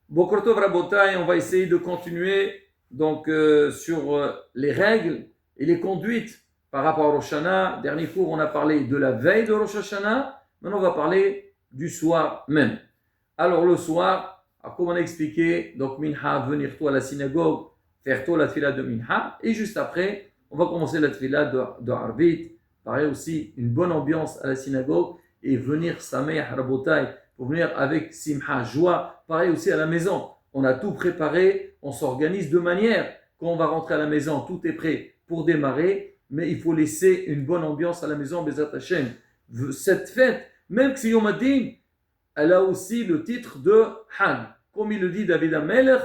Boker Tov Rabotai, on va essayer de continuer donc sur les règles et les conduites par rapport à Rosh Hashanah. Dernier cours, on a parlé de la veille de Rosh Hashanah. Maintenant, on va parler du soir même. Alors le soir, comme on a expliqué, donc Minha, venir toi à la synagogue, faire toi la tfila de Minha, et juste après, on va commencer la tfila de Arvit. Pareil aussi, une bonne ambiance à la synagogue, et venir Sameach Rabotai, pour venir avec Simha, joie. Pareil aussi à la maison, on a tout préparé, on s'organise de manière, quand on va rentrer à la maison, tout est prêt pour démarrer, mais il faut laisser une bonne ambiance à la maison, Bezat Hashem. Cette fête, même si Yom Adin, elle a aussi le titre de Hag. Comme il le dit David Amelech,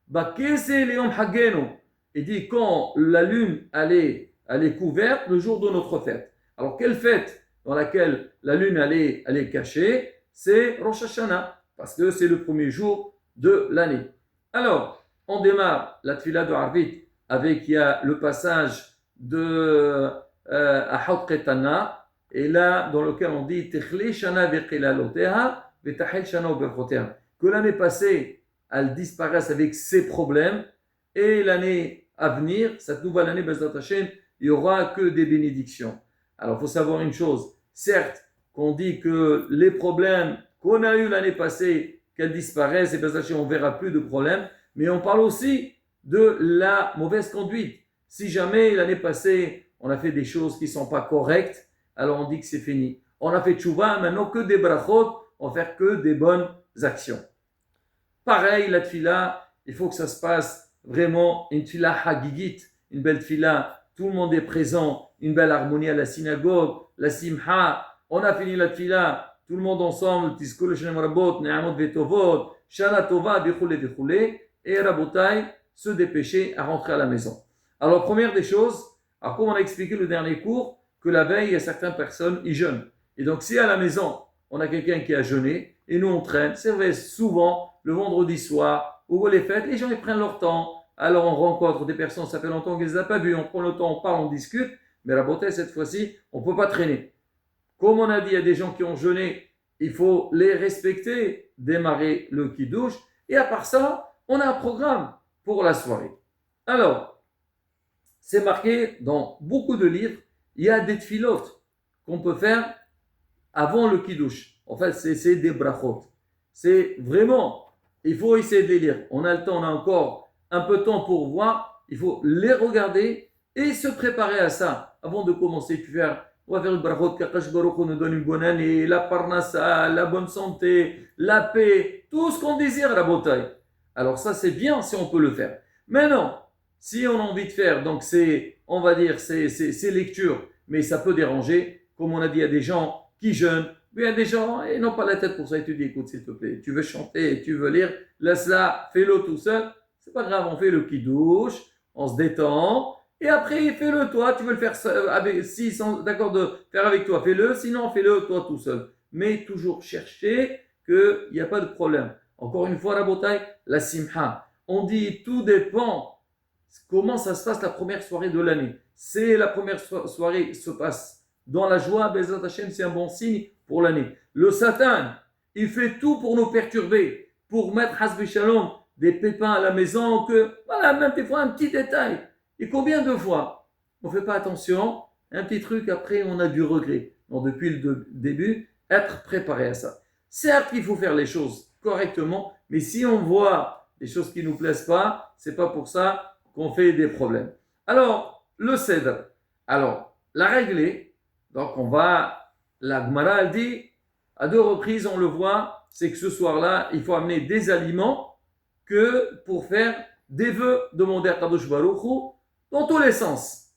Bakese Leom Hagenu. Il dit quand la lune elle est couverte, le jour de notre fête. Alors quelle fête dans laquelle la lune elle est cachée? C'est Rosh Hashanah, parce que c'est le premier jour de l'année. Alors, on démarre la tfila de Arvit avec il y a le passage de Ahad Ketana, et là dans lequel on dit Techli Shana Veqilaloteha que l'année passée, elle disparaisse avec ses problèmes, et l'année à venir, cette nouvelle année, Bezrat Hashem, il n'y aura que des bénédictions. Alors, il faut savoir une chose, certes, qu'on dit que les problèmes qu'on a eu l'année passée, qu'elles disparaissent, et Bezrat Hashem, on ne verra plus de problèmes, mais on parle aussi de la mauvaise conduite. Si jamais l'année passée, on a fait des choses qui ne sont pas correctes, alors on dit que c'est fini. On a fait tchouva, maintenant que des brachot, on va faire que des bonnes actions. Pareil, la tfila, il faut que ça se passe vraiment une tfila hagigit, une belle tfila, tout le monde est présent, une belle harmonie à la synagogue, la simha, on a fini la tfila, tout le monde ensemble, tiskul shenem rabot, ne'amot vetovot, shana tova, bichoule bichoule, et rabotai, se dépêcher à rentrer à la maison. Alors, première des choses, alors comme on a expliqué le dernier cours, que la veille, il y a certaines personnes, ils jeûnent. Et donc, si à la maison, on a quelqu'un qui a jeûné, et nous on traîne, c'est vrai, souvent, le vendredi soir, ou les fêtes, les gens ils prennent leur temps, alors on rencontre des personnes, ça fait longtemps qu'ils ne les ont pas vues, on prend le temps, on parle, on discute, mais la beauté, cette fois-ci, on ne peut pas traîner. Comme on a dit, il y a des gens qui ont jeûné, il faut les respecter, démarrer le kiddush, et à part ça, on a un programme pour la soirée. Alors, c'est marqué dans beaucoup de livres, il y a des tfilotes qu'on peut faire avant le kiddush. En fait, c'est des brachot. C'est vraiment, il faut essayer de les lire. On a le temps, on a encore un peu de temps pour voir. Il faut les regarder et se préparer à ça. Avant de commencer, on va faire une brachot, qu'Akash Baruch Hu nous donne une bonne année, la parnassa, la bonne santé, la paix, tout ce qu'on désire, la beauté. Alors ça, c'est bien si on peut le faire. Maintenant, si on a envie de faire, donc on va dire, c'est lecture, mais ça peut déranger. Comme on a dit, il y a des gens qui jeûnent, mais il y a des gens, ils n'ont pas la tête pour ça. Et tu dis, écoute, s'il te plaît, tu veux chanter, tu veux lire, laisse-la, fais-le tout seul. C'est pas grave, on fait le kiddush, on se détend, et après, fais-le toi. Tu veux le faire avec, si ils sont d'accord de faire avec toi, fais-le. Sinon, fais-le toi tout seul. Mais toujours chercher qu'il n'y a pas de problème. Encore une fois, la bataille, la simha. On dit, tout dépend comment ça se passe la première soirée de l'année. C'est la première soirée se passe dans la joie, Bezrat Hashem, c'est un bon signe pour l'année. Le Satan, il fait tout pour nous perturber, pour mettre Hasbi Shalom des pépins à la maison, voilà, même des fois un petit détail. Et combien de fois on ne fait pas attention, un petit truc, après on a du regret. Donc depuis le début, être préparé à ça. Certes qu'il faut faire les choses correctement, mais si on voit des choses qui ne nous plaisent pas, c'est pas pour ça qu'on fait des problèmes. Alors, le cèdre. Alors, la règle est, donc la Gemara elle dit, à 2 reprises on le voit, c'est que ce soir-là, il faut amener des aliments que pour faire des vœux, demander à Kadosh Baruch Hu, dans tous les sens.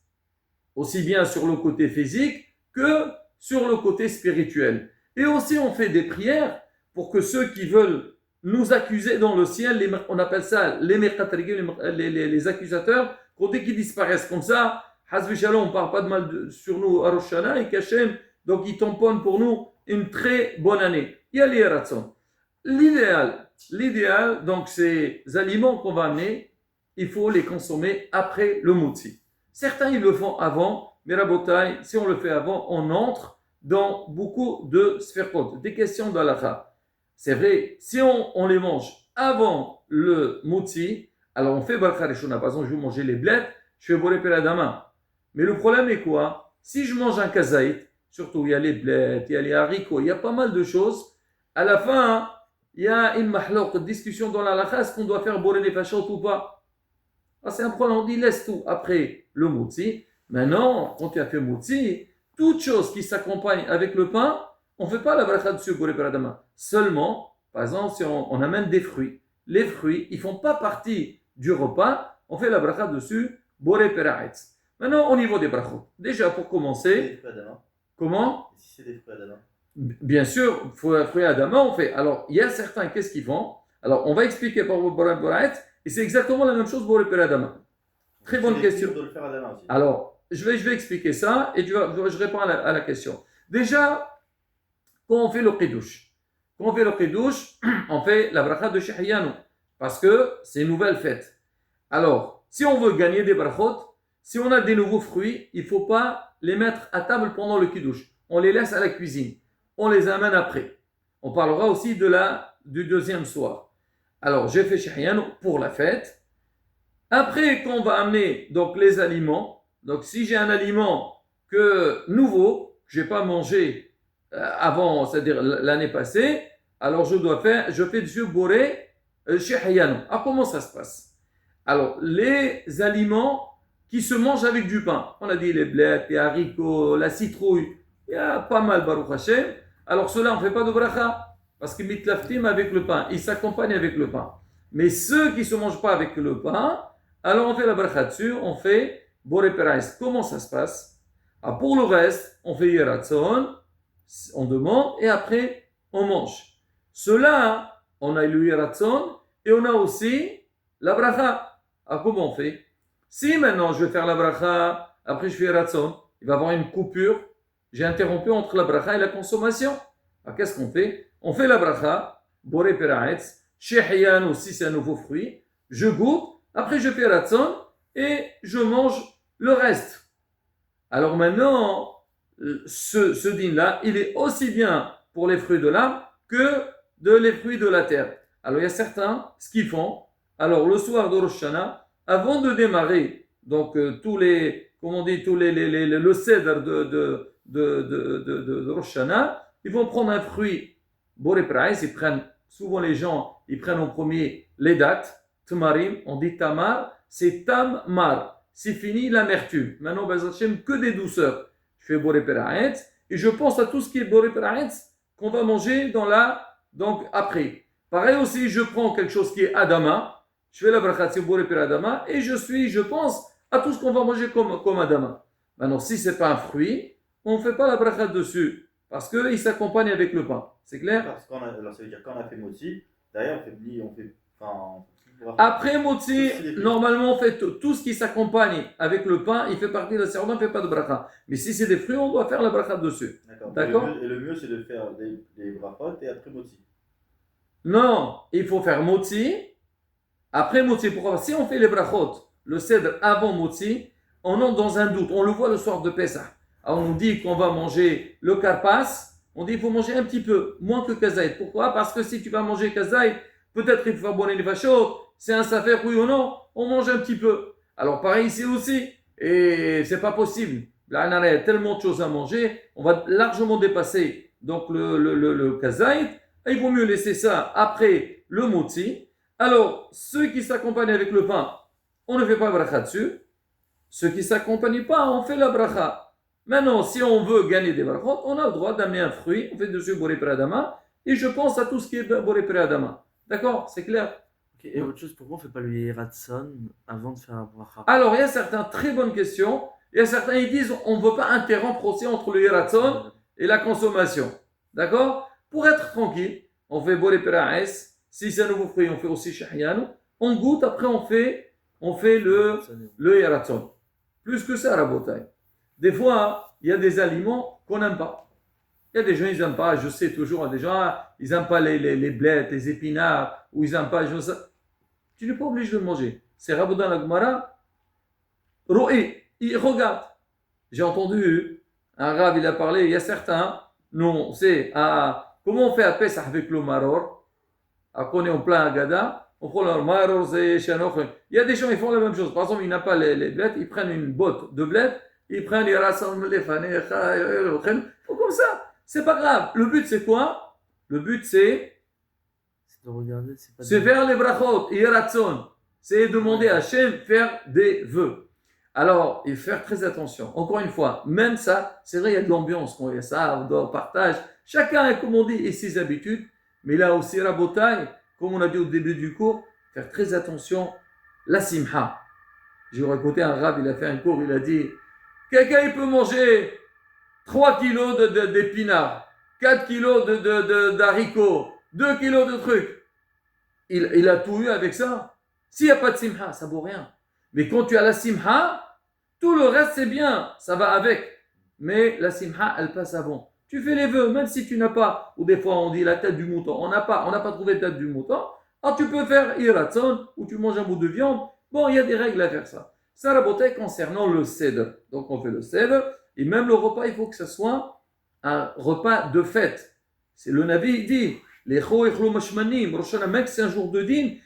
Aussi bien sur le côté physique que sur le côté spirituel. Et aussi on fait des prières pour que ceux qui veulent nous accuser dans le ciel, on appelle ça les accusateurs, qu'on dit qu'ils disparaissent comme ça. Hazvi Shalom, on ne parle pas de mal sur nous à Rosh Hashanah et qu'Hachem, donc il tamponne pour nous une très bonne année. Il y a les ratzon. L'idéal, donc ces aliments qu'on va amener, il faut les consommer après le motzi. Certains ils le font avant, mais Rabotai, si on le fait avant, on entre dans beaucoup de sferot, des questions d'halakha. C'est vrai, si on les mange avant le motzi, alors on fait bracha rishona. Par exemple, je veux manger les blettes, je fais boré peradama. Mais le problème est quoi? Si je mange un kazaït, surtout il y a les blettes, il y a les haricots, il y a pas mal de choses. À la fin, il y a une mahlouk, discussion dans la halakha, est-ce qu'on doit faire boré nefashot ou pas? Ah, c'est un problème, on dit laisse tout après le motzi. Maintenant, quand tu as fait motzi, toute chose qui s'accompagne avec le pain, on ne fait pas la bracha dessus boré peradama. Seulement, par exemple, si on amène des fruits, les fruits, ils ne font pas partie du repas, on fait la bracha dessus boré peraetz. Maintenant, au niveau des brachot, déjà pour commencer, comment? Si c'est des fruits Adama. Bien sûr, fruits Adama, on fait. Alors, il y a certains, qu'est-ce qu'ils font? Alors, on va expliquer par boré peraetz, et c'est exactement la même chose pour le peradama. Très bonne question. Alors, je vais expliquer ça, et je réponds à la question. Déjà, quand on fait le kiddush, on fait la bracha de Shehiyanu, parce que c'est une nouvelle fête. Alors, si on veut gagner des brachot, si on a des nouveaux fruits, il ne faut pas les mettre à table pendant le kiddush. On les laisse à la cuisine. On les amène après. On parlera aussi du deuxième soir. Alors, j'ai fait Shehiyanu pour la fête. Après, quand on va amener donc, les aliments, donc si j'ai un aliment nouveau, que je n'ai pas mangé avant, c'est-à-dire l'année passée, alors je fais du boré Shehiyanu. Ah, comment ça se passe? Alors, les aliments qui se mangent avec du pain, on a dit les blettes, les haricots, la citrouille, il y a pas mal, Baruch Hashem. Alors, ceux-là, on ne fait pas de bracha, parce qu'ils mitlaftim avec le pain, ils s'accompagnent avec le pain. Mais ceux qui ne se mangent pas avec le pain, alors on fait la bracha dessus, on fait boré peraetz. Comment ça se passe? Ah, pour le reste, on fait yeratzon, on demande, et après, on mange. Cela, on a le yeratzon, et on a aussi la bracha. Ah, comment on fait? Si maintenant je vais faire la bracha, après je fais yeratzon, il va y avoir une coupure, j'ai interrompu entre la bracha et la consommation. Alors qu'est-ce qu'on fait? On fait la bracha, boré peraetz, shehiyanu si c'est un nouveau fruit, je goûte, après je fais ratzon et je mange le reste. Alors maintenant, ce dîner-là, il est aussi bien pour les fruits de l'âme que les fruits de la terre. Alors il y a certains, ce qu'ils font, alors le soir de Rosh Hashanah, avant de démarrer, donc tous les le cèdre de Rosh Hashanah, ils vont prendre un fruit, boré peraetz, souvent les gens, ils prennent en premier les dattes, tmarim, on dit tamar, c'est tam-mar, c'est fini l'amertume. Maintenant, Hashem, que des douceurs. Je fais boré peraetz, et je pense à tout ce qui est boré peraetz qu'on va manger donc après. Pareil aussi, je prends quelque chose qui est adama, je fais la bracha de boré peradama, et je pense à tout ce qu'on va manger comme adama. Maintenant, si ce n'est pas un fruit, on ne fait pas la bracha dessus, parce qu'il s'accompagne avec le pain. C'est clair? Alors ça veut dire quand on a fait motzi, derrière après motzi, normalement on fait tout ce qui s'accompagne avec le pain, il fait partie de la sérona, on ne fait pas de bracha. Mais si c'est des fruits, on doit faire la bracha dessus. D'accord. Et le mieux c'est de faire des brachot et après motzi. Non, il faut faire motzi, après motzi. Pourquoi? Si on fait les brachot, le cèdre avant motzi, on entre dans un doute. On le voit le soir de Pessah. Alors on dit qu'on va manger le karpas, on dit qu'il faut manger un petit peu, moins que kazaït. Pourquoi? Parce que si tu vas manger kazaït, peut-être qu'il faut faire bonner les vachot, c'est un safer, oui ou non, on mange un petit peu. Alors pareil ici aussi, et c'est pas possible. Là, il y a tellement de choses à manger, on va largement dépasser donc le kazaït, et il vaut mieux laisser ça après le motzi. Alors, ceux qui s'accompagnent avec le pain, on ne fait pas bracha dessus. Ceux qui ne s'accompagnent pas, on fait la bracha. Maintenant, si on veut gagner des brachot, on a le droit d'amener un fruit, on fait dessus boré peradama, et je pense à tout ce qui est boré peradama. D'accord? C'est clair? Okay, et autre chose, pourquoi on ne fait pas le Yeratson avant de faire la bracha? Alors, il y a certains, très bonnes questions, il y a certains, ils disent, on ne veut pas interrompre aussi entre le Yeratson et la consommation. D'accord? Pour être tranquille, on fait boré peraetz, si c'est un nouveau fruit, on fait aussi shehiyanu, on goûte, après on fait le Yeratson. Plus que ça, rabotai. Des fois, il y a des aliments qu'on n'aime pas. Il y a des gens, ils n'aiment pas, je sais toujours, des gens, ils n'aiment pas les blettes, les épinards, ou ils n'aiment pas, je sais. Tu n'es pas obligé de le manger. C'est Raboudan la Gemara. Roé, il regarde. J'ai entendu un rab, il a parlé, il y a certains, comment on fait à Pessah avec le maror, à qu'on est en plein Agada, on prend leur marorze, chanoch. Il y a des gens qui font la même chose. Par exemple, ils n'ont pas les blettes, ils prennent une botte de blettes, ils prennent les rassemblent les fanecha, ils prennent comme ça. C'est pas grave. Le but c'est quoi? Le but c'est C'est de regarder, c'est pas c'est de- faire les brachot, yeratzon. C'est demander à Hachem faire des vœux. Alors, et faire très attention. Encore une fois, même ça, c'est vrai, il y a de l'ambiance quand il y a ça, on doit partage. Chacun, comme on dit, et ses habitudes. Mais là aussi, Rabotai, comme on a dit au début du cours, faire très attention, la simha. J'ai raconté un rab, il a fait un cours, il a dit, quelqu'un, il peut manger 3 kilos d'épinards, 4 kilos d'haricots, 2 kilos de trucs. Il a tout eu avec ça. S'il n'y a pas de simha, ça vaut rien. Mais quand tu as la simha, tout le reste c'est bien, ça va avec. Mais la simha, elle passe avant. Tu fais les vœux, même si tu n'as pas, ou des fois on dit la tête du mouton, on n'a pas trouvé la tête du mouton. Alors tu peux faire iratson, ou tu manges un bout de viande. Bon, il y a des règles à faire ça. Ça, la beauté concernant le cèdre. Donc on fait le cèdre, et même le repas, il faut que ce soit un repas de fête. C'est le Nabi, il dit, les cho echlo mashmanim, Rosh Hashanah, mec, c'est un jour de dîne.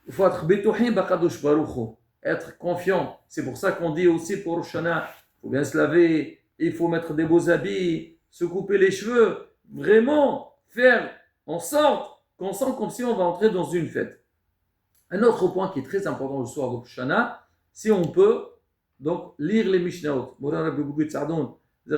Il faut être betouhin bakadosh baruch, être confiant. C'est pour ça qu'on dit aussi pour Rosh Hashanah, il faut bien se laver, il faut mettre des beaux habits, se couper les cheveux, vraiment faire en sorte qu'on sent comme si on va entrer dans une fête. Un autre point qui est très important le soir de Rosh Hashanah, si on peut, donc lire les Mishnahot. Moran Rabbi Bougou Tzadon, il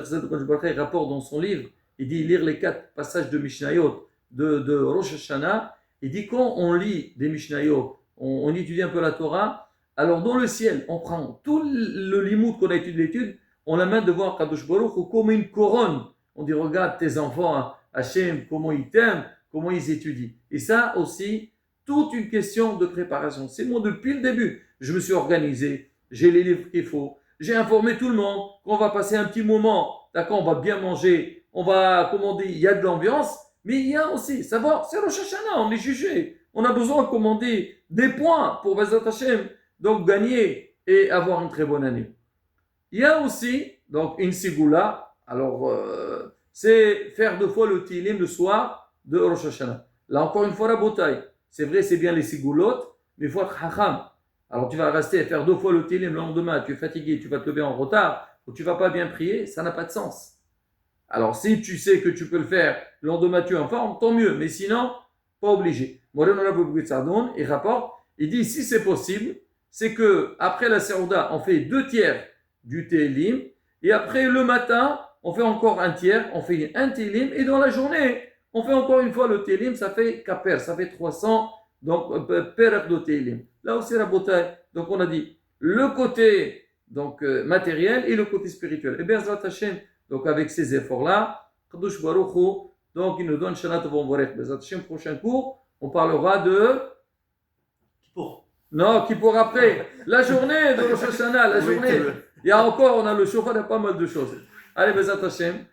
rapporte dans son livre, il dit lire les 4 passages de Mishnayot de Rosh Hashanah. Il dit quand on lit des Mishnayot, on étudie un peu la Torah, alors dans le ciel, on prend tout le limoud qu'on a étudié l'étude, on l'amène devant Kadosh Baruch Hu comme une couronne. On dit regarde tes enfants, Hachem, comment ils t'aiment, comment ils étudient. Et ça aussi, toute une question de préparation. C'est moi depuis le début, je me suis organisé, j'ai les livres qu'il faut, j'ai informé tout le monde qu'on va passer un petit moment, d'accord, on va bien manger, on va, comme on dit, il y a de l'ambiance, mais il y a aussi, savoir, c'est Rosh Hashanah, on est jugé, on a besoin, comme on dit, des points pour Bezat Hashem, donc gagner et avoir une très bonne année. Il y a aussi, donc, une sigoula, alors, c'est faire 2 fois le tilim le soir de Rosh Hashanah. Là, encore une fois, la bataille. C'est vrai, c'est bien les sigoulottes, mais il faut être hacham. Alors, tu vas rester et faire 2 fois le tilim le lendemain, tu es fatigué, tu vas te lever en retard, ou tu vas pas bien prier, ça n'a pas de sens. Alors, si tu sais que tu peux le faire, le lendemain tu es en forme, tant mieux, mais sinon, pas obligé. Moreno Rabbi il rapporte, il dit, si c'est possible, c'est que après la Serouda, on fait 2/3 du Télim, et après le matin, on fait encore 1/3, on fait un Télim, et dans la journée, on fait encore une fois le Télim, ça fait Kaper, ça fait 300, donc Perek de Télim. Là aussi, la beauté, donc on a dit, le côté donc, matériel et le côté spirituel. Et bien, Hashem, donc avec ces efforts-là, Kadosh Baruch Hu, donc il nous donne Shana Tovon Vorech. Bezat Hashem, prochain cours, on parlera de... Pour. Non, qui pour après. La journée de Rosh Hashanah, la journée. Il y a encore, on a le chauffeur, il y a pas mal de choses. Allez, Bezat Hashem.